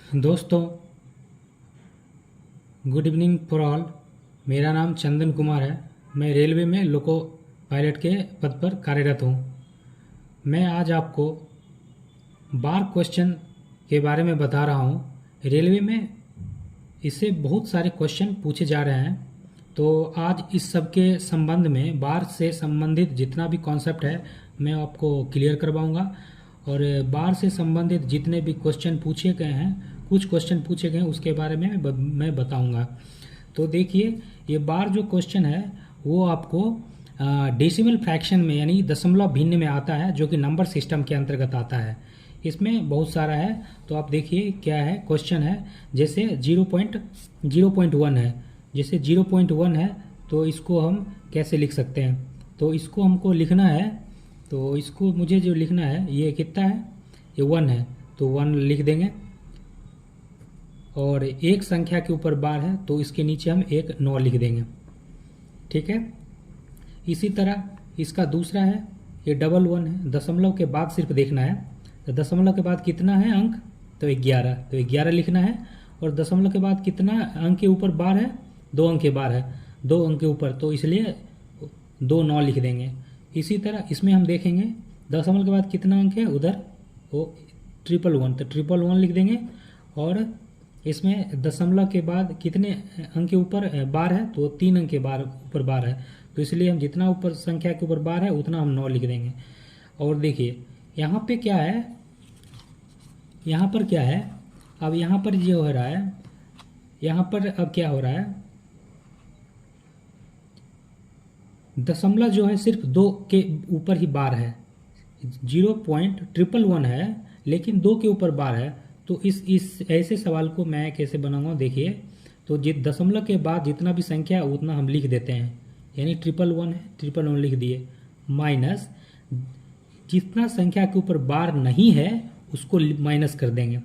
दोस्तों, good evening for all. मेरा नाम चंदन कुमार है। मैं रेलवे में लोको पायलट के पद पर कार्यरत हूँ। मैं आज आपको बार क्वेश्चन के बारे में बता रहा हूँ। रेलवे में इससे बहुत सारे क्वेश्चन पूछे जा रहे हैं, तो आज इस सब के संबंध में बार से संबंधित जितना भी कॉन्सेप्ट है मैं आपको क्लियर करवाऊँगा। और बार से संबंधित जितने भी क्वेश्चन पूछे गए हैं, कुछ क्वेश्चन पूछे गए हैं, उसके बारे में मैं बताऊंगा। तो देखिए, ये बार जो क्वेश्चन है वो आपको डेसिमल फ्रैक्शन में यानी दशमलव भिन्न में आता है, जो कि नंबर सिस्टम के अंतर्गत आता है। इसमें बहुत सारा है, तो आप देखिए क्या है क्वेश्चन है। जैसे 0.1 है, जैसे 0.1 है तो इसको हम कैसे लिख सकते हैं। तो इसको हमको लिखना है, तो इसको मुझे जो लिखना है ये कितना है, ये 1 है, तो 1 लिख देंगे। और एक संख्या के ऊपर बार है तो इसके नीचे हम एक 9 लिख देंगे, ठीक है। इसी तरह इसका दूसरा है, ये 1 है, दशमलव के बाद सिर्फ देखना है। तो दशमलव के बाद कितना है अंक, तो 11, तो 11 लिखना है। और दशमलव के बाद कितना अंक के ऊपर बार है, 2 अंक के बार है, 2 अंक के ऊपर, तो इसलिए 2 9 लिख देंगे। इसी तरह इसमें हम देखेंगे दशमलव के बाद कितना अंक है, उधर वो 111, तो 111 लिख देंगे। और इसमें दशमलव के बाद कितने अंक के ऊपर बार है, तो 3 अंक के बार ऊपर बार है, तो इसलिए हम जितना ऊपर संख्या के ऊपर बार है उतना हम 9 लिख देंगे। और देखिए यहाँ पे क्या है, यहाँ पर क्या है, अब यहाँ पर जो हो रहा है, यहाँ पर अब क्या हो रहा है, दशमलव जो है सिर्फ 2 के ऊपर ही बार है। 0.111 है लेकिन 2 के ऊपर बार है। तो इस ऐसे सवाल को मैं कैसे बनाऊंगा, देखिए। तो दशमलव के बाद जितना भी संख्या है उतना हम लिख देते हैं, यानी 111 है, 111 लिख दिए, माइनस जितना संख्या के ऊपर बार नहीं है उसको माइनस कर देंगे,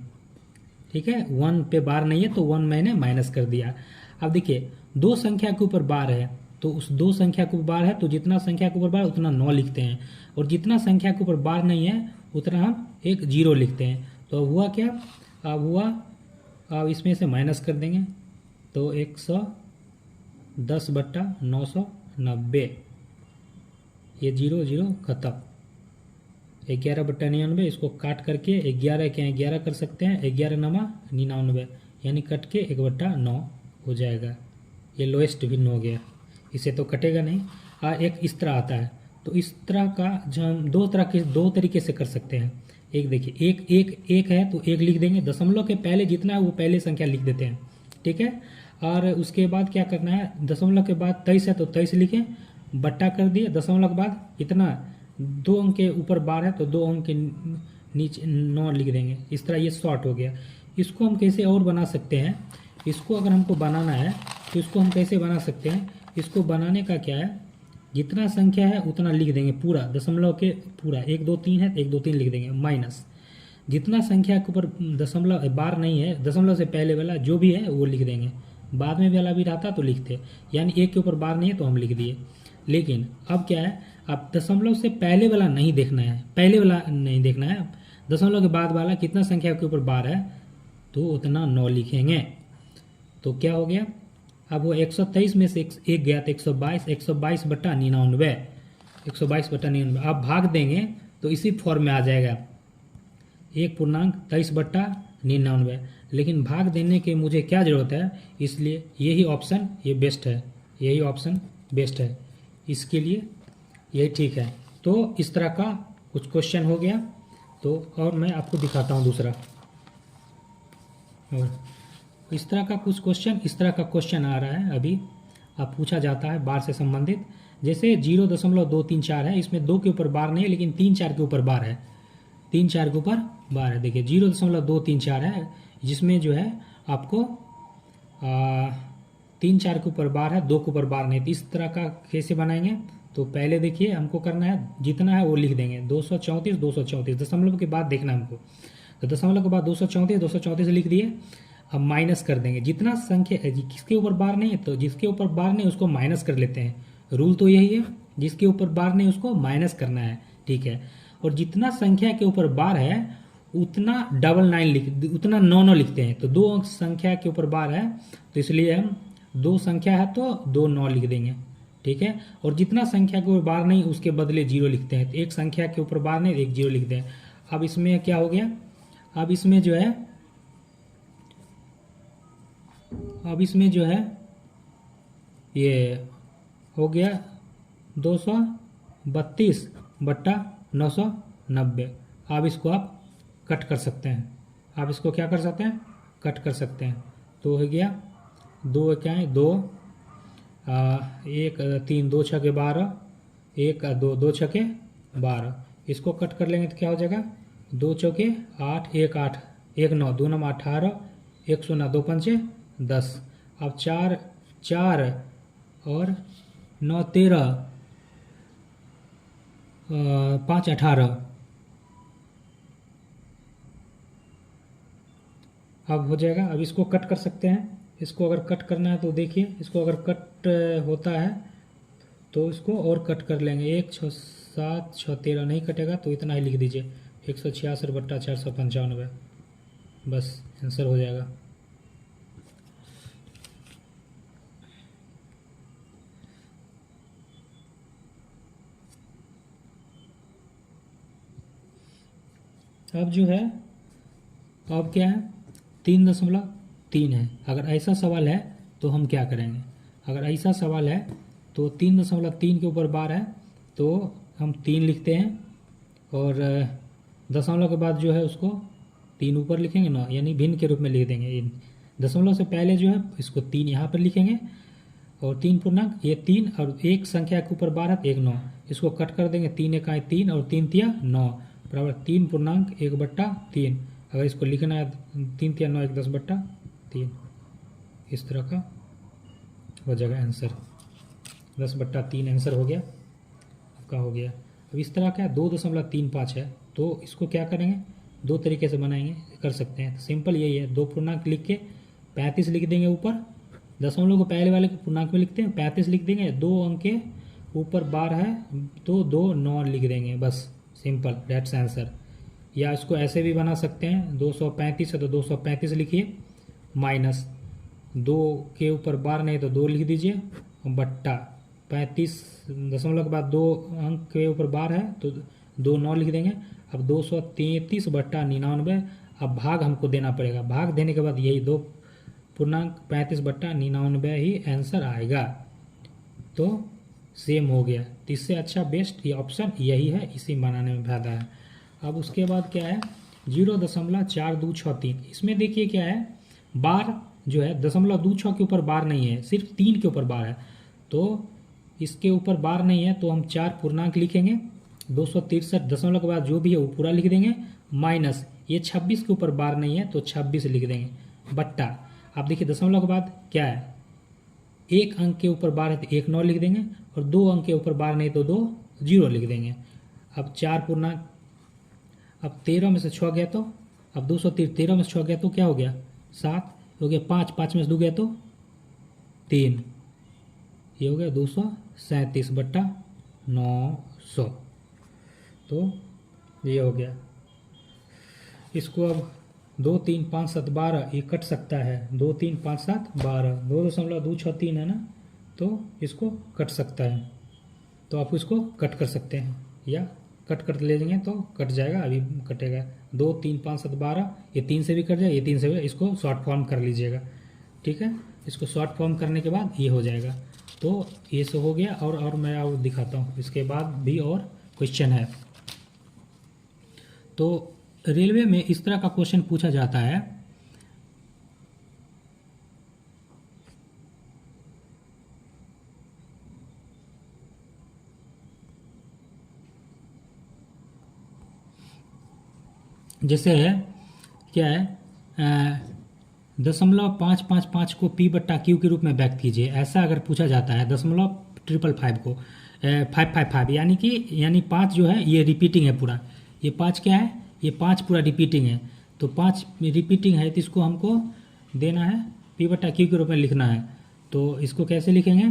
ठीक है। 1 पे बार नहीं है तो 1 मैंने माइनस कर दिया। अब देखिए 2 संख्या के ऊपर बार है, तो उस 2 संख्या के ऊपर बार है तो जितना संख्या के ऊपर बार उतना 9 लिखते हैं। और जितना संख्या के ऊपर बार नहीं है उतना हम एक 0 लिखते हैं। तो अब हुआ क्या, अब हुआ, अब इसमें से माइनस कर देंगे, तो 110/990, ये 0 0 खत्म। 11/99, इसको काट करके 11 के 11 कर सकते हैं, 11 9 99, यानी कट के 1/9 हो जाएगा। ये लोएस्ट भिन्न हो गया, इसे तो कटेगा नहीं। एक इस तरह आता है, तो इस तरह का जो हम दो तरीके से कर सकते हैं। एक देखिए, एक है तो 1 लिख देंगे, दशमलव के पहले जितना है वो पहले संख्या लिख देते हैं, ठीक है। और उसके बाद क्या करना है, दशमलव के बाद 23 है तो 23 लिखें, बट्टा कर दिए। दशमलव के बाद कितना, 2 अंक के ऊपर बार है तो 2 अंक के नीचे 9 लिख देंगे। इस तरह ये शॉर्ट हो गया। इसको हम कैसे और बना सकते हैं, इसको अगर हमको बनाना है तो इसको हम कैसे बना सकते हैं। इसको बनाने का क्या है, जितना संख्या है उतना लिख देंगे पूरा, दशमलव के पूरा, 1 2 3 है तो 1 2 3 लिख देंगे, माइनस जितना संख्या के ऊपर दशमलव बार नहीं है, दशमलव से पहले वाला जो भी है वो लिख देंगे। बाद में वाला भी रहता तो लिखते, यानी 1 के ऊपर बार नहीं है तो हम लिख दिए। लेकिन अब क्या है, अब दशमलव से पहले वाला नहीं देखना है, पहले वाला नहीं देखना है, दशमलव के बाद वाला कितना संख्या के ऊपर बार है तो उतना 9 लिखेंगे। तो क्या हो गया, अब वो 123 में से एक गया तो 122, 122/99, 122/99। आप भाग देंगे तो इसी फॉर्म में आ जाएगा, 1.23/99। लेकिन भाग देने के मुझे क्या ज़रूरत है, इसलिए यही ऑप्शन ये बेस्ट है, यही ऑप्शन बेस्ट है, इसके लिए यही ठीक है। तो इस तरह का कुछ क्वेश्चन हो गया। तो और मैं आपको दिखाता हूँ दूसरा, और इस तरह का कुछ क्वेश्चन, इस तरह का क्वेश्चन आ रहा है अभी, अब पूछा जाता है बार से संबंधित। जैसे 0.234 है, इसमें 2 के ऊपर बार नहीं है लेकिन 3 4 के ऊपर बार है, 3 4 के ऊपर बार है। देखिए 0.234 है, जिसमें जो है आपको 3 4 के ऊपर बार है, 2 के ऊपर बार नहीं। तो इस तरह का कैसे बनाएंगे, तो पहले देखिए हमको करना है जितना है वो लिख देंगे, 234 234, दशमलव के बाद देखना हमको, तो दशमलव के बाद 234 234 लिख दिए। अब माइनस कर देंगे, जितना संख्या किसके ऊपर बार नहीं है तो जिसके ऊपर बार नहीं उसको माइनस कर लेते हैं, रूल तो यही है, जिसके ऊपर बार नहीं उसको माइनस करना है, ठीक है। और जितना संख्या के ऊपर बार है उतना डबल 9 उतना 9 लिखते हैं। तो 2 अंक संख्या के ऊपर बार है तो इसलिए हम 2 संख्या है तो 2 9 लिख देंगे, ठीक है। और जितना संख्या के ऊपर बार नहीं उसके बदले 0 लिखते हैं। तो एक संख्या के ऊपर बार नहीं, एक 0 लिखते हैं। अब इसमें क्या हो गया, अब इसमें जो है ये हो गया 232/990। अब इसको आप कट कर सकते हैं, आप इसको क्या कर सकते हैं, कट कर सकते हैं। तो हो गया 2 क्या है 2 1 3 2 छके 12 1 2 2 छके 12। इसको कट कर लेंगे तो क्या हो जाएगा 2 चौके 8 1 8 1 9 2 9 18 1 0 2 पंचे 10। अब 4 4 और 9 13 5 18। अब हो जाएगा। अब इसको कट कर सकते हैं। इसको अगर कट करना है तो देखिए, इसको अगर कट होता है तो इसको और कट कर लेंगे। 1 6 7 6 13 नहीं कटेगा तो इतना ही लिख दीजिए 166/495, बस आंसर हो जाएगा। अब जो है अब क्या है 3.3 है। अगर ऐसा सवाल है तो हम क्या करेंगे, अगर ऐसा सवाल है तो 3.3 के ऊपर बार है तो हम 3 लिखते हैं और दशमलव के बाद जो है उसको 3 ऊपर लिखेंगे ना, यानी भिन्न के रूप में लिख देंगे। दशमलव से पहले जो है इसको 3 यहाँ पर लिखेंगे और 3 पूर्णांक ये 3 और एक संख्या के ऊपर बार है 1 9। इसको कट कर देंगे 3 1 3 और 3 तिया 9 बराबर 3 पूर्णांक 1/3। अगर इसको लिखना है 3 तिया 9 1 10/3, इस तरह का हो जाएगा आंसर। 10/3 आंसर हो गया आपका, हो गया। अब इस तरह का 2.35 है तो इसको क्या करेंगे, 2 तरीके से बनाएंगे, कर सकते हैं। सिंपल यही है, 2 पूर्णांक लिख के 35 लिख देंगे ऊपर, दशमलव को पहले वाले पूर्णांक में लिखते हैं 35 लिख देंगे, 2 अंक के ऊपर बार है तो 2 9 लिख देंगे, बस सिंपल, दैट्स आंसर। या इसको ऐसे भी बना सकते हैं, 235 है तो 235 लिखिए, माइनस 2 के ऊपर बार नहीं तो 2 लिख दीजिए, बट्टा 35 दशमलव के बाद 2 अंक के ऊपर बार है तो 2 9 लिख देंगे। अब 233/99। अब भाग हमको देना पड़ेगा, भाग देने के बाद यही 2 पूर्णांक 35/99 ही आंसर आएगा। तो सेम हो गया। तो इससे अच्छा बेस्ट ये ऑप्शन यही है, इसी बनाने में फायदा है। अब उसके बाद क्या है 0.4263। इसमें देखिए क्या है, बार जो है 0.26 के ऊपर बार नहीं है, सिर्फ 3 के ऊपर बार है। तो इसके ऊपर बार नहीं है तो हम 4 पूर्णांक लिखेंगे, 263 दशमलव के बाद जो भी है वो पूरा लिख देंगे, माइनस ये 26 के ऊपर बार नहीं है तो 26 लिख देंगे, बट्टा। आप देखिए दशमलव के बाद क्या है, 1 अंक के ऊपर बार है तो 1 9 लिख देंगे और 2 अंक के ऊपर बार नहीं तो 2 0 लिख देंगे। अब 4 पूर्णांक, अब 13 में से 6 गया तो, अब 213 में से 6 गया तो क्या हो गया 7 हो गया, 5 में से 2 गया तो 3, ये हो गया 237/900। तो ये हो गया। इसको अब 2 3 5 7 12 ये कट सकता है, 2 3 5 7 12, 2.263 है ना, तो इसको कट सकता है। तो आप इसको कट कर सकते हैं या कट कर ले जाएंगे तो कट जाएगा, अभी कटेगा 2 3 5 7 12, ये 3 से भी कट जाएगा, ये 3 से भी, इसको शॉर्ट फॉर्म कर लीजिएगा, ठीक है। इसको शॉर्ट फॉर्म करने के बाद ये हो जाएगा। तो ये सब हो गया। और मैं और दिखाता हूँ, इसके बाद भी और क्वेश्चन है। तो रेलवे में इस तरह का क्वेश्चन पूछा जाता है, जैसे है क्या है 0.555 को P/Q के रूप में व्यक्त कीजिए, ऐसा अगर पूछा जाता है 0.555 को 555, यानी 5 जो है ये रिपीटिंग है पूरा, ये 5 क्या है, ये 5 पूरा रिपीटिंग है। तो 5 रिपीटिंग है तो इसको हमको देना है P/Q के रूप में लिखना है। तो इसको कैसे लिखेंगे,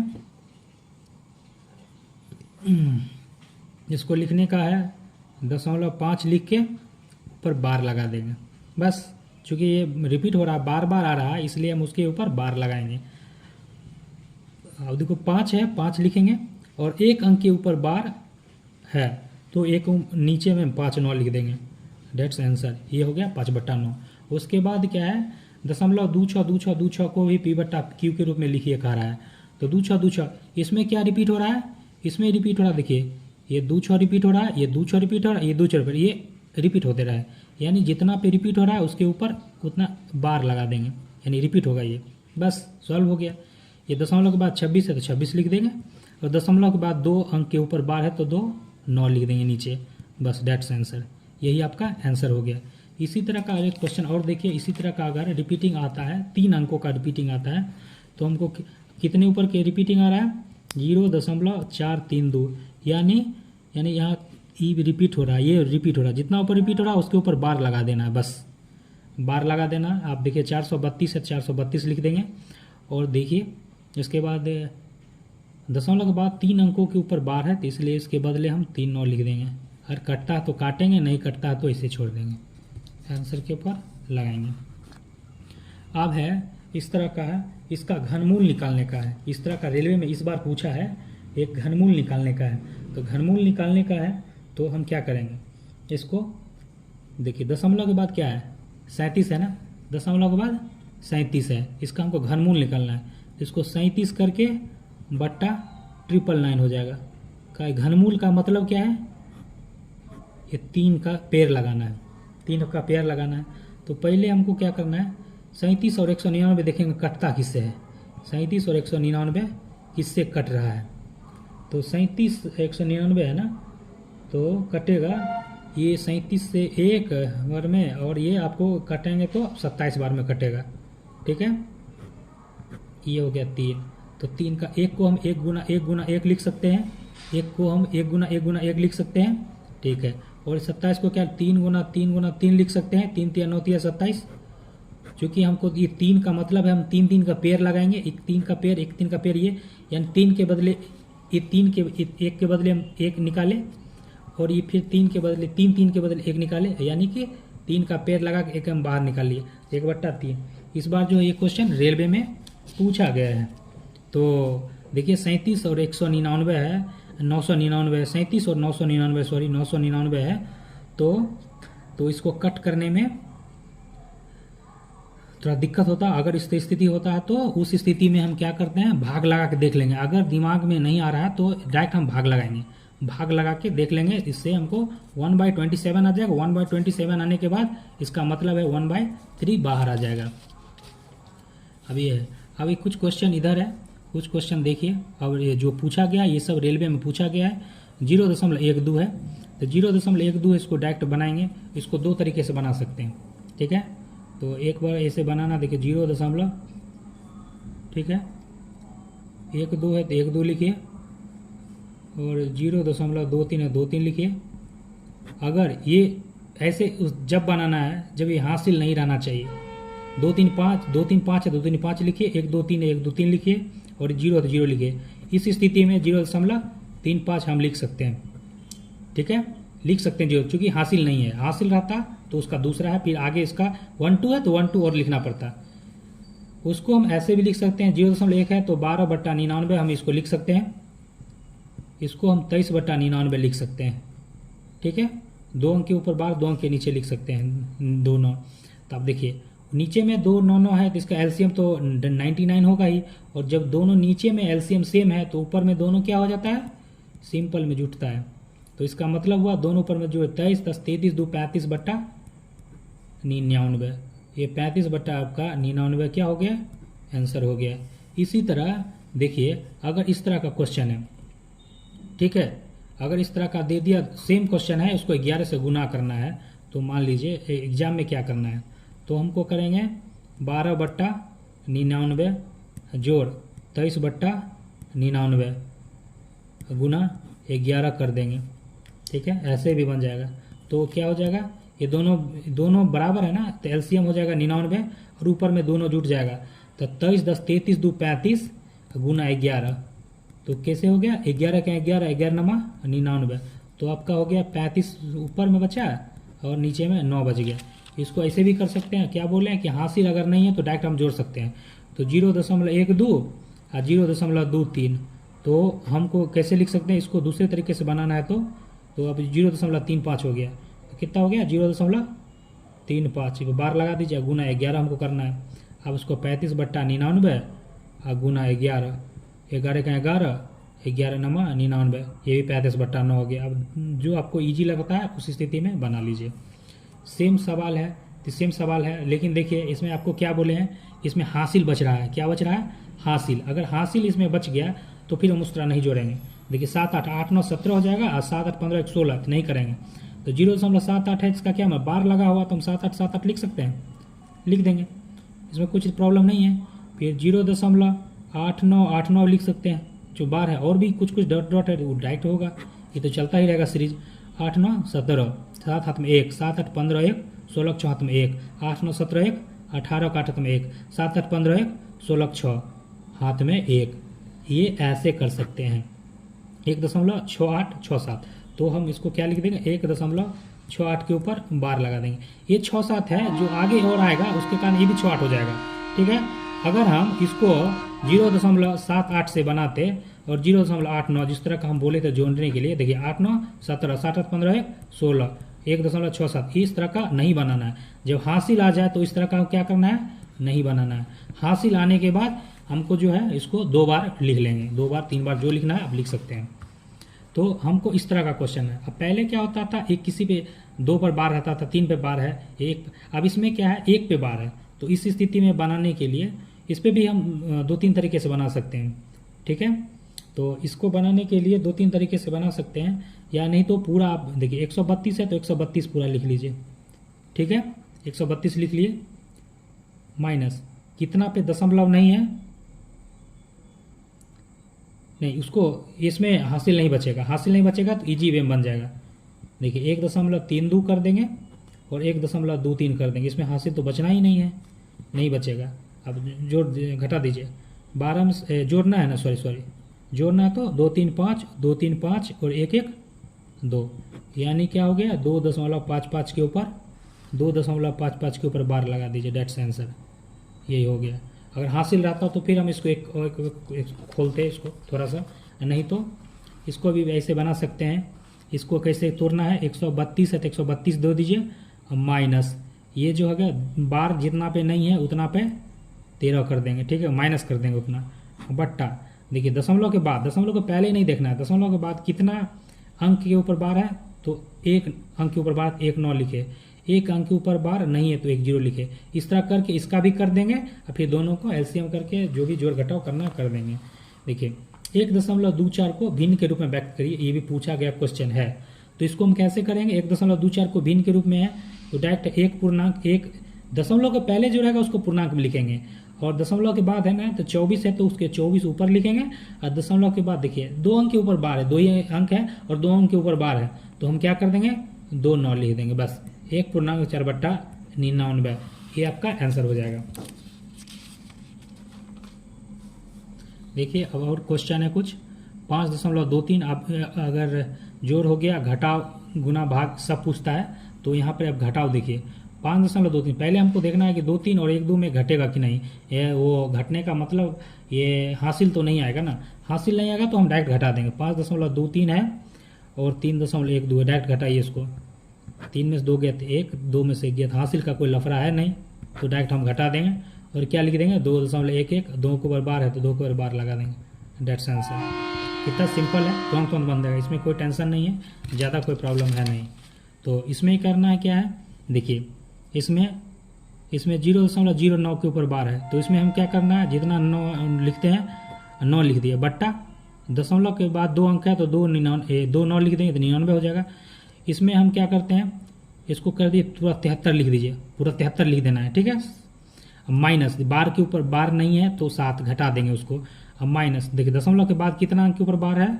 इसको लिखने का है 0.5 लिख के ऊपर बार लगा देंगे बस। चूँकि ये रिपीट हो रहा है, बार बार आ रहा है, इसलिए हम उसके ऊपर बार लगाएंगे। अब देखो 5 है, 5 लिखेंगे और एक अंक के ऊपर बार है तो एक नीचे में 5 9 लिख देंगे। Dates answer. ये हो गया 5/9। उसके बाद क्या है, दशमलव 2 को भी P/Q के रूप में लिखिए कह रहा है। तो 2 इसमें क्या रिपीट हो रहा है, इसमें रिपीट हो रहा है। देखिए ये 2 रिपीट हो रहा है, ये 2 रिपीट हो रहा है, ये 2 रिपीट, ये रिपीट होते रहा है। यानी जितना पे रिपीट हो रहा है उसके ऊपर उतना बार लगा देंगे, यानी रिपीट होगा ये। बस सॉल्व हो गया। ये दशमलव के बाद 26 है तो 26 लिख देंगे, और दशमलव के बाद 2 अंक के ऊपर बार है तो 2 9 लिख देंगे नीचे। बस डेट्स आंसर। यही आपका आंसर हो गया। इसी तरह का एक क्वेश्चन और देखिए। इसी तरह का अगर रिपीटिंग आता है, 3 अंकों का रिपीटिंग आता है, तो हमको कितने ऊपर के रिपीटिंग आ रहा है, 0.432। यानी यहाँ ई रिपीट हो रहा है, ये रिपीट हो रहा है। जितना ऊपर रिपीट हो रहा है उसके ऊपर बार लगा देना है, बस बार लगा देना। आप देखिए 432 है, 432 लिख देंगे। और देखिए इसके बाद दशमलव के बाद 3 अंकों के ऊपर बार है, तो इसलिए इसके बदले हम 3 9 लिख देंगे। अगर कटता है तो काटेंगे, नहीं कटता है तो इसे छोड़ देंगे। आंसर के ऊपर लगाएंगे। अब है इस तरह का है, इसका घनमूल निकालने का है। इस तरह का रेलवे में इस बार पूछा है, एक घनमूल निकालने का है। तो घनमूल निकालने का है तो हम क्या करेंगे, इसको देखिए दशमलव के बाद क्या है, 37 है ना, दशमलव के बाद 37 है। इसका हमको घनमूल निकालना है। इसको 37 करके बट्टा 999 हो जाएगा। का घनमूल का मतलब क्या है, ये 3 का पेड़ लगाना है, 3 का पेड़ लगाना है। तो पहले हमको क्या करना है, 37 और 199 देखेंगे कटता किससे है। 37 और 199 किससे कट रहा है, तो 37 199 है ना, तो कटेगा ये 37 से 1 बार में, और ये आपको कटेंगे तो 27 बार में कटेगा। ठीक है, ये हो गया 3। तो 3 का 1 को हम 1 गुना 1 लिख सकते हैं, 1 को हम 1 गुना 1 लिख सकते हैं। ठीक है, और 27 को क्या 3 गुना 3 लिख सकते हैं। 3 3 9 27। चूँकि हमको ये 3 का मतलब है, हम 3 का पेड़ लगाएंगे, एक 3 का पेड़ ये, यानी 3 के बदले ये 1 के बदले हम 1 निकाले, और ये फिर 3 के बदले 3 के बदले 1 निकाले, यानी कि 3 का पेड़ लगा के 1 हम बाहर निकाल लिए, 1/3। इस बार जो है ये क्वेश्चन रेलवे में पूछा गया है। तो देखिए 37 और 199 है, 999 है, 37 और 999 सॉरी 999 है। तो इसको कट करने में थोड़ा दिक्कत होता है। अगर इस स्थिति होता है तो उस स्थिति में हम क्या करते हैं, भाग लगा के देख लेंगे। अगर दिमाग में नहीं आ रहा है तो डायरेक्ट हम भाग लगाएंगे, भाग लगा के देख लेंगे। इससे हमको 1/27 आ जाएगा। 1/27 आने के बाद इसका मतलब है 1/3 बाहर आ जाएगा। अभी है, अभी कुछ क्वेश्चन इधर है, कुछ क्वेश्चन देखिए। अब ये जो पूछा गया ये सब रेलवे में पूछा गया है। 0.12 है, तो 0.12 इसको डायरेक्ट बनाएंगे। इसको 2 तरीके से बना सकते हैं। ठीक है, तो एक बार ऐसे बनाना, देखिए 0. ठीक है, 1 2 है तो 1 2 लिखिए, और 0.23 है 2 3 लिखिए। अगर ये ऐसे जब बनाना है जब ये हासिल नहीं रहना चाहिए। 2 3 5 2 3 5 है 2 3 5 लिखिए, 1 2 3 है 1 2 3 लिखिए, और 0 है तो 0 लिखिए। इस स्थिति में 0.35 हम लिख सकते हैं। ठीक है, लिख सकते हैं 0, चूँकि हासिल नहीं है। हासिल रहता तो उसका दूसरा है, फिर आगे इसका 1 2 है तो 1 2 और लिखना पड़ता। उसको हम ऐसे भी लिख सकते हैं, 0.1 है तो 12/99 हम इसको लिख सकते हैं। इसको हम 23/99 लिख सकते हैं। ठीक है, 2 अंक के ऊपर बार, 2 अंक के नीचे लिख सकते हैं 2 9। तो आप देखिए नीचे में 2 9 9 है तो इसका एलसीएम तो 99 होगा ही, और जब दोनों नीचे में एलसीएम सेम है तो ऊपर में दोनों क्या हो जाता है, सिंपल में जुटता है। तो इसका मतलब हुआ दोनों ऊपर में जो है 23 10 33 2 35/99। ये 35 आपका 99 क्या हो गया, आंसर हो गया। इसी तरह देखिए अगर इस तरह का क्वेश्चन है, ठीक है, अगर इस तरह का दे दिया सेम क्वेश्चन है, उसको 11 से गुना करना है, तो मान लीजिए एग्जाम में क्या करना है, तो हमको करेंगे 12/99 जोड़ 23/99 गुना 11 कर देंगे। ठीक है, ऐसे भी बन जाएगा। तो क्या हो जाएगा, ये दोनों बराबर है ना, तो एलसीएम हो जाएगा 99, और ऊपर में दोनों जुट जाएगा। तो 23 10 33 2 35 गुना 11, तो कैसे हो गया, 11 क्या 11 11 नमा 99। तो आपका हो गया 35 ऊपर में बचा और नीचे में 9 बच गया। इसको ऐसे भी कर सकते हैं, क्या बोले हैं कि हासिल अगर नहीं है तो डायरेक्ट हम जोड़ सकते हैं। तो 0.12 और 0.23, तो हमको कैसे लिख सकते हैं, इसको दूसरे तरीके से बनाना है तो अब 0.35 हो गया। तो कितना हो गया 0.35, बार लगा दीजिए, गुना 11 हमको करना है। अब उसको 35/99 और गुना 11, 11 का 11, 11 नमा 99, ये भी 35/9 हो गया। अब जो आपको ईजी लगता है उस स्थिति में बना लीजिए। सेम सवाल है तो सेम सवाल है, लेकिन देखिए इसमें आपको क्या बोले हैं, इसमें हासिल बच रहा है। क्या बच रहा है, हासिल। अगर हासिल इसमें बच गया तो फिर हम उस तरह नहीं जोड़ेंगे। देखिए 7 8 8 9 17 हो जाएगा और 7 8 15 16, तो नहीं करेंगे। तो 0.78 है, इसका क्या मैं बार लगा हुआ तो हम 7 8 7 8 लिख सकते हैं, लिख देंगे, इसमें कुछ प्रॉब्लम नहीं है। फिर 0.8989 लिख सकते हैं, जो बार है, और भी कुछ डॉट डॉट है वो डायरेक्ट होगा, ये तो चलता ही रहेगा सीरीज। 8 9 17, 7 हाथ में 1, 7 8 15 1, 16 6 हाथ में 1, 8 9 17 1, 18 का हाथ में 1, 7 8 15 1, 16 6 हाथ में 1। ये ऐसे कर सकते हैं 1.6867। तो हम इसको क्या लिख देंगे, 1.68 के ऊपर बार लगा देंगे। ये 6 7 है, जो आगे और आएगा उसके कारण ये भी 6 8 हो जाएगा। ठीक है, अगर हम इसको 0.78 से बनाते और 0.89 जिस तरह का हम बोले थे जोड़ने के लिए, देखिए 8 9 17, 7 8 15 1, 16, 1.67, इस तरह का नहीं बनाना है। जब हासिल आ जाए तो इस तरह का क्या करना है, नहीं बनाना है। हासिल आने के बाद हमको जो है इसको 2 बार लिख लेंगे, 2 बार 3 बार जो लिखना है आप लिख सकते हैं। तो हमको इस तरह का क्वेश्चन है। अब पहले क्या होता था, एक किसी पे 2 पर बार रहता था, 3 पे बार है, एक, अब इसमें क्या है 1 पे बार है। तो इस स्थिति में बनाने के लिए इस पे भी हम 2-3 तरीके से बना सकते हैं। ठीक है, तो इसको बनाने के लिए 2-3 तरीके से बना सकते हैं, या नहीं तो पूरा आप देखिए 132 है तो 132 पूरा लिख लीजिए। ठीक है, 132 लिख लिए, माइनस कितना पे दशमलव नहीं है, नहीं उसको इसमें हासिल नहीं बचेगा, हासिल नहीं बचेगा तो इजी वे में बन जाएगा। देखिए 1.32 कर देंगे और 1.23 कर देंगे, इसमें हासिल तो बचना ही नहीं है, नहीं बचेगा। अब जोड़ घटा दीजिए, 12 में जोड़ना है ना, सॉरी जोड़ना है तो 2 3 5, 2 3 5 और 1 1 2, यानी क्या हो गया 2.55 के ऊपर 2.55 के ऊपर बार लगा दीजिए, डेट्स आंसर, यही हो गया। अगर हासिल रहता तो फिर हम इसको एक खोलते इसको थोड़ा सा, नहीं तो इसको भी ऐसे बना सकते हैं। इसको कैसे तोड़ना है, 132 है तो 132 दे दीजिए, माइनस ये जो है बार जितना पे नहीं है उतना पे 13 कर देंगे। ठीक है, माइनस कर देंगे उतना, बट्टा देखिए दशमलव के बाद, दशमलव को पहले ही नहीं देखना है, दशमलव के बाद कितना अंक के ऊपर बार है तो 1 अंक के ऊपर बार 1 9 लिखे, 1 अंक के ऊपर बार नहीं है तो 1 0 लिखे। इस तरह करके इसका भी कर देंगे और फिर दोनों को एलसीएम करके जो भी जोड़ घटाव करना कर देंगे। देखिए 1.24 को भिन्न के रूप में व्यक्त करिए, ये भी पूछा गया क्वेश्चन है। तो इसको हम कैसे करेंगे, 1.24 को भिन्न के रूप में है तो डायरेक्ट एक पूर्णांक, एक दशमलव के पहले जो रहेगा उसको पूर्णांक में लिखेंगे, और दशमलव के बाद है ना तो 24 है तो उसके 24 ऊपर लिखेंगे, और दशमलव के बाद देखिए 2 अंक के ऊपर बार है, 2 ही अंक है और 2 अंक के ऊपर बार है, तो हम क्या कर देंगे 2 9 लिख देंगे, बस 1.4/99, ये आपका आंसर हो जाएगा। देखिए अब और क्वेश्चन है कुछ, 5.23, आप अगर जोड़ हो गया, घटाव गुना भाग सब पूछता है, तो यहाँ पर आप घटाव देखिए 5.23, पहले हमको देखना है कि 2 3 और 1 2 में घटेगा कि नहीं। ये वो घटने का मतलब ये हासिल तो नहीं आएगा ना, हासिल नहीं आएगा तो हम डायरेक्ट घटा देंगे। 5.23 है और 3.12 है, डायरेक्ट घटाइए इसको, 3 में से 2 गया तो 1, 2 में से 1 गया तो हासिल का कोई लफड़ा है नहीं, तो डायरेक्ट हम घटा देंगे। और क्या लिख देंगे 2.11, 2 के ऊपर बार है तो 2 के ऊपर बार लगा देंगे, डेट्स आंसर। कितना सिंपल है, तुरंत बन जाएगा, इसमें कोई टेंशन नहीं है, ज़्यादा कोई प्रॉब्लम है नहीं। तो इसमें ही करना है क्या है, देखिए इसमें 0.09 के ऊपर बार है, तो इसमें हम क्या करना है, जितना 9 लिखते हैं 9 लिख दिया, बट्टा दशमलव के बाद 2 अंक है तो 2 9 लिख देंगे तो 99 हो जाएगा। इसमें हम क्या करते हैं, इसको कर दिए पूरा 73 लिख दीजिए, पूरा 73 लिख देना है। ठीक है, माइनस बार के ऊपर बार नहीं है तो 7 घटा देंगे उसको, अब माइनस देखिए दशमलव के बाद कितना अंक के ऊपर बार है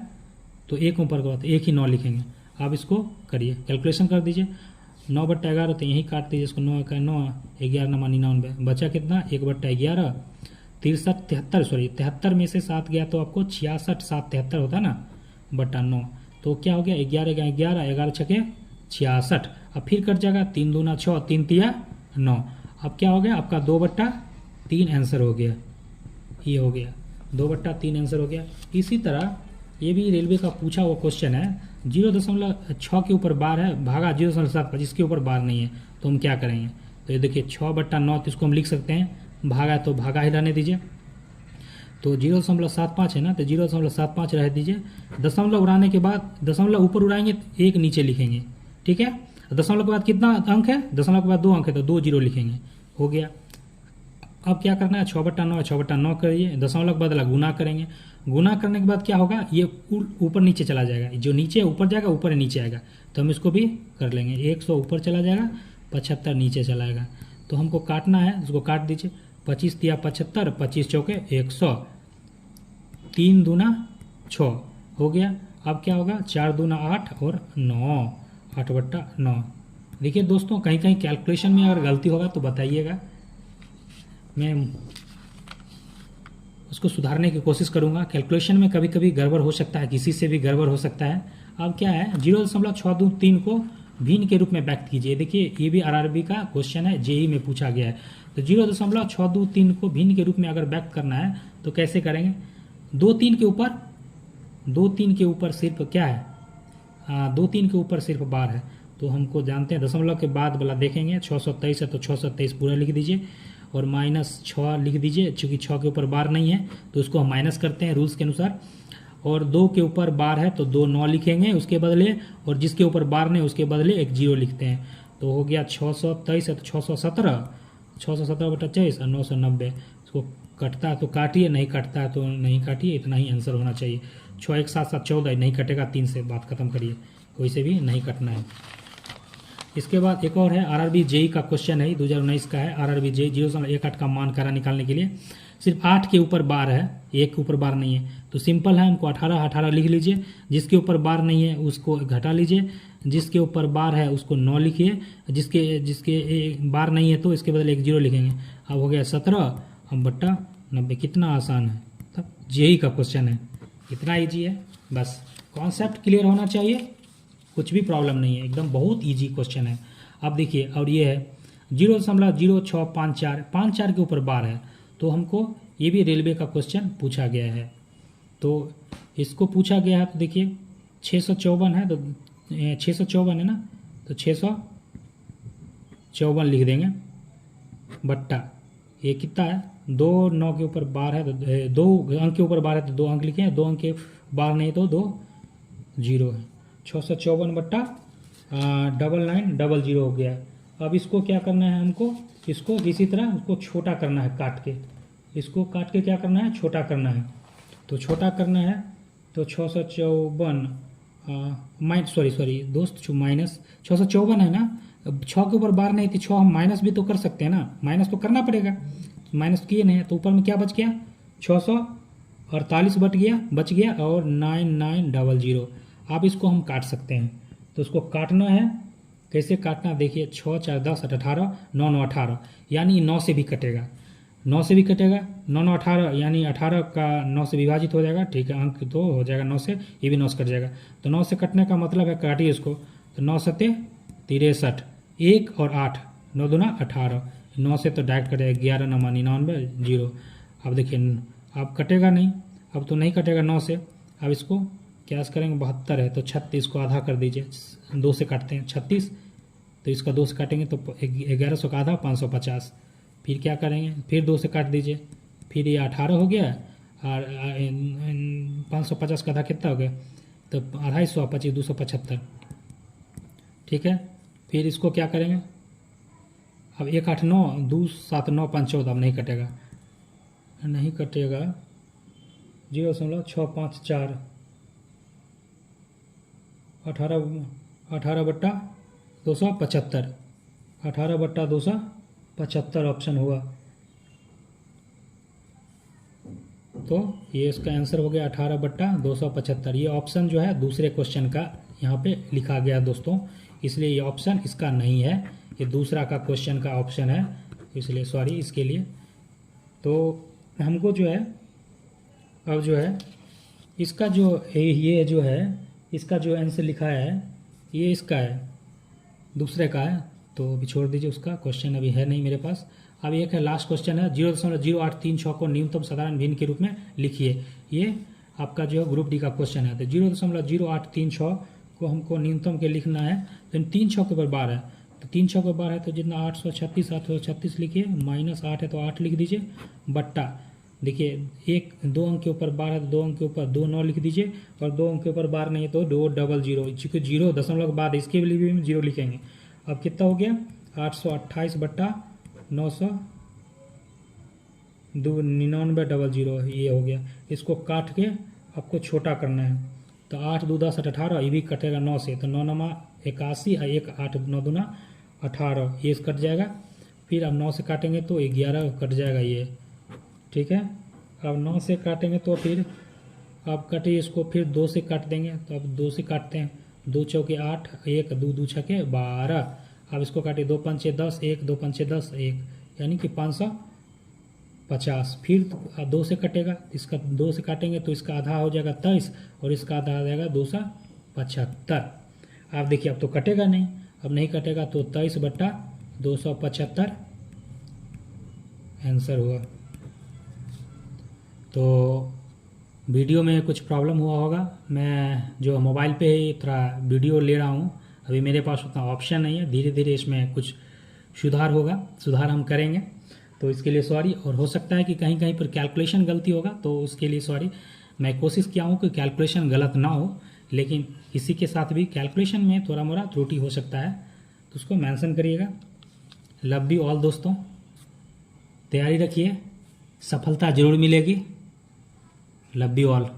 तो 1 ऊपर के बाद 1 ही 9 लिखेंगे। अब इसको करिए, कैलकुलेशन कर दीजिए, 9/11 तो यही काट दीजिए इसको, 9 का 9, 11 9 99, बचा कितना 1/11, 73 में से 7 गया तो आपको 66 7 73 होता है ना, बटा 9, तो क्या हो गया 11 11 11 11 छके 66। अब फिर कट जाएगा, 3 दूना 6, 3 तिया 9। अब क्या हो गया आपका 2/3 आंसर हो गया, ये हो गया 2/3 आंसर हो गया। इसी तरह ये भी रेलवे का पूछा हुआ क्वेश्चन है, 0.6 के ऊपर बार है, भागा 0.7 जिसके ऊपर बार नहीं है, तो हम क्या करेंगे। तो ये देखिए 6/9, तो इसको हम लिख सकते हैं, भागा तो भागा ही रहने दीजिए। तो 0.75 है ना, तो 0.75 रह दीजिए। दशमलव उड़ाने के बाद, दशमलव ऊपर उड़ाएंगे तो 1 नीचे लिखेंगे, ठीक है। दशमलव के बाद कितना अंक है, दशमलव के बाद 2 अंक है, तो 2 जीरो लिखेंगे, हो गया। अब क्या करना है, 6/9 है, 6/9 करिए, दशमलव के बदला गुना करेंगे। गुना करने के बाद क्या होगा, ये ऊपर नीचे चला जाएगा, जो नीचे ऊपर जाएगा ऊपर नीचे आएगा, तो हम इसको भी कर लेंगे। 100 ऊपर चला जाएगा, 75 नीचे चला आएगा। तो हमको काटना है, उसको काट दीजिए। 25 तिया 75, 25 चौके 100, 3 दूना 6 हो गया। अब क्या होगा, 4 दूना 8 और 9, 8/9। देखिए दोस्तों, कहीं कहीं कैलकुलेशन में अगर गलती होगा तो बताइएगा, मैं उसको सुधारने की कोशिश करूंगा। कैलकुलेशन में कभी कभी गड़बड़ हो सकता है, किसी से भी गड़बड़ हो सकता है। अब क्या है, 0.623 को भिन्न के रूप में व्यक्त कीजिए। देखिए ये भी आरआरबी का क्वेश्चन है, जेई में पूछा गया है। तो 0.623 को भिन्न के रूप में अगर व्यक्त करना है तो कैसे करेंगे। 2-3 के ऊपर सिर्फ क्या है, 2-3 के ऊपर सिर्फ बार है, तो हमको जानते हैं दशमलव के बाद वाला देखेंगे। 623 है तो 623 पूरा लिख दीजिए और -6 लिख दीजिए। चूंकि 6 के ऊपर बार नहीं है तो उसको हम माइनस करते हैं रूल्स के अनुसार। और 2 के ऊपर बार है तो 2 9 लिखेंगे उसके बदले, और जिसके ऊपर बार नहीं उसके बदले 1 0 लिखते हैं। तो हो गया 623 है तो 617, 617/24 और 990। इसको कटता है तो काटिए, नहीं कटता है तो नहीं काटिए, इतना ही आंसर होना चाहिए। 6 1 7 7 14, नहीं कटेगा 3 से, बात खत्म करिए, कोई से भी नहीं कटना है। इसके बाद एक और है आरआरबी जेई का क्वेश्चन है, 2019 का है। आरआरबी जेई 0.18 का मान करा निकालने के लिए सिर्फ 8 के ऊपर बार है, 1 के ऊपर बार नहीं है, तो सिंपल है, हमको 18 लिख लीजिए। जिसके ऊपर बार नहीं है उसको घटा लीजिए, जिसके ऊपर बार है उसको 9 लिखिए, जिसके बार नहीं है तो इसके बदले 1 0 लिखेंगे। अब हो गया 17/90। कितना आसान है, तब जेई का क्वेश्चन है, इतना ईजी है। बस कॉन्सेप्ट क्लियर होना चाहिए, कुछ भी प्रॉब्लम नहीं है, एकदम बहुत इजी क्वेश्चन है। अब देखिए, और ये है 0.0654 के ऊपर बार है, तो हमको ये भी रेलवे का क्वेश्चन पूछा गया है। तो इसको पूछा गया है, तो देखिए 654 है, तो 654 है ना, तो 654 लिख देंगे बट्टा, ये कितना है, 2 9 के ऊपर बार है तो 2 अंक के ऊपर बार है तो 2 अंक लिखे, 2 अंक के बार नहीं तो 2 0 है। 654/9900 हो गया। अब इसको क्या करना है हमको, इसको इसी तरह उसको छोटा करना है, काट के, इसको काट के क्या करना है, छोटा करना है। तो छोटा करना है तो 654 सॉरी दोस्त, माइनस 654 है ना, अब 6 के ऊपर बार नहीं थी, 6 हम माइनस भी तो कर सकते हैं ना, माइनस तो करना पड़ेगा, माइनस किए नहीं, तो ऊपर में क्या बच गया, 648 बच गया और 9900। आप इसको हम काट सकते हैं, तो उसको काटना है, कैसे काटना देखिए, 6 4 10 8 18 9 9 18, यानी 9 से भी कटेगा, 9 से भी कटेगा, 9 9 18, यानी 18 का 9 से विभाजित हो जाएगा, ठीक है, अंक तो हो जाएगा 9 से, ये भी 9 से कट जाएगा। तो 9 से कटने का मतलब है, काटिए इसको, तो 9 7 63, 1 और 8, 9 दूना 18, 9 से तो डायरेक्ट कटेगा, 11 9 99 0। अब देखिए अब कटेगा नहीं, अब तो नहीं कटेगा 9 से। अब इसको क्या करेंगे, 72 है तो 36 को आधा कर दीजिए, 2 से काटते हैं 36, तो इसका 2 से काटेंगे तो 1100 का आधा 550। फिर क्या करेंगे, फिर 2 से काट दीजिए, फिर ये 18 हो गया, और 550 का आधा कितना हो गया, तो 250, 25 275, ठीक है। फिर इसको क्या करेंगे, अब 1 8 9 2 7 9 5 14, अब नहीं कटेगा, 0.654, 18/275, 18/275 ऑप्शन हुआ। तो ये इसका आंसर हो गया 18/275। ये ऑप्शन जो है दूसरे क्वेश्चन का यहाँ पे लिखा गया दोस्तों, इसलिए ये ऑप्शन इसका नहीं है, ये दूसरा का क्वेश्चन का ऑप्शन है, इसलिए सॉरी इसके लिए। तो हमको जो है, अब जो है इसका जो ये जो है, इसका जो आंसर लिखा है ये इसका है, दूसरे का है, तो अभी छोड़ दीजिए, उसका क्वेश्चन अभी है नहीं मेरे पास। अब एक है लास्ट क्वेश्चन है, 0.0836 को न्यूनतम साधारण भिन्न के रूप में लिखिए। ये आपका जो है ग्रुप डी का क्वेश्चन है। तो 0.0836 को हमको न्यूनतम के लिखना है, तो 3 छः के ऊपर बार है, तो 3 छः के बार है तो जितना 836 लिखिए, -8 है तो 8 लिख दीजिए, बट्टा देखिए 2 अंक के ऊपर बार है तो 2 अंक के ऊपर 2 9 लिख दीजिए, और 2 अंक के ऊपर बार नहीं है तो 2 डबल 0, चूँकि 0 दशमलव के बाद इसके लिए भी हम 0 लिखेंगे। अब कितना हो गया 828 बट्टा 999 ये हो गया। इसको काट के आपको छोटा करना है, तो 8 2 10 18, ये भी कटेगा 9 से, तो 9 नमा 81 और 1 8 9 दूना 18, ये कट जाएगा। फिर अब 9 से काटेंगे तो 11 कट जाएगा ये, ठीक है। अब 9 से काटेंगे तो फिर आप कटिए इसको, फिर 2 से काट देंगे, तो अब 2 से काटते हैं, 2 चौके 8, 1 2 2 छके 12। अब इसको काटिए, 2 5 10 1, 2 5 10 1, यानी कि 550। फिर 2 से कटेगा, इसका 2 से काटेंगे तो इसका आधा हो जाएगा 23, और इसका आधा हो जाएगा 275। आप देखिए अब तो कटेगा नहीं, अब नहीं कटेगा तो 23 बट्टा 275 आंसर हुआ। तो वीडियो में कुछ प्रॉब्लम हुआ होगा, मैं जो मोबाइल पे ही थोड़ा वीडियो ले रहा हूँ, अभी मेरे पास उतना ऑप्शन नहीं है, धीरे धीरे इसमें कुछ सुधार होगा, सुधार हम करेंगे, तो इसके लिए सॉरी। और हो सकता है कि कहीं कहीं पर कैलकुलेशन गलती होगा, तो उसके लिए सॉरी। मैं कोशिश किया हूँ कि कैलकुलेशन गलत ना हो, लेकिन इसी के साथ भी कैलकुलेशन में थोड़ा मोड़ा त्रुटि हो सकता है, तो उसको मेंशन करिएगा। लव यू ऑल दोस्तों, तैयारी रखिए, सफलता जरूर मिलेगी। Love you all.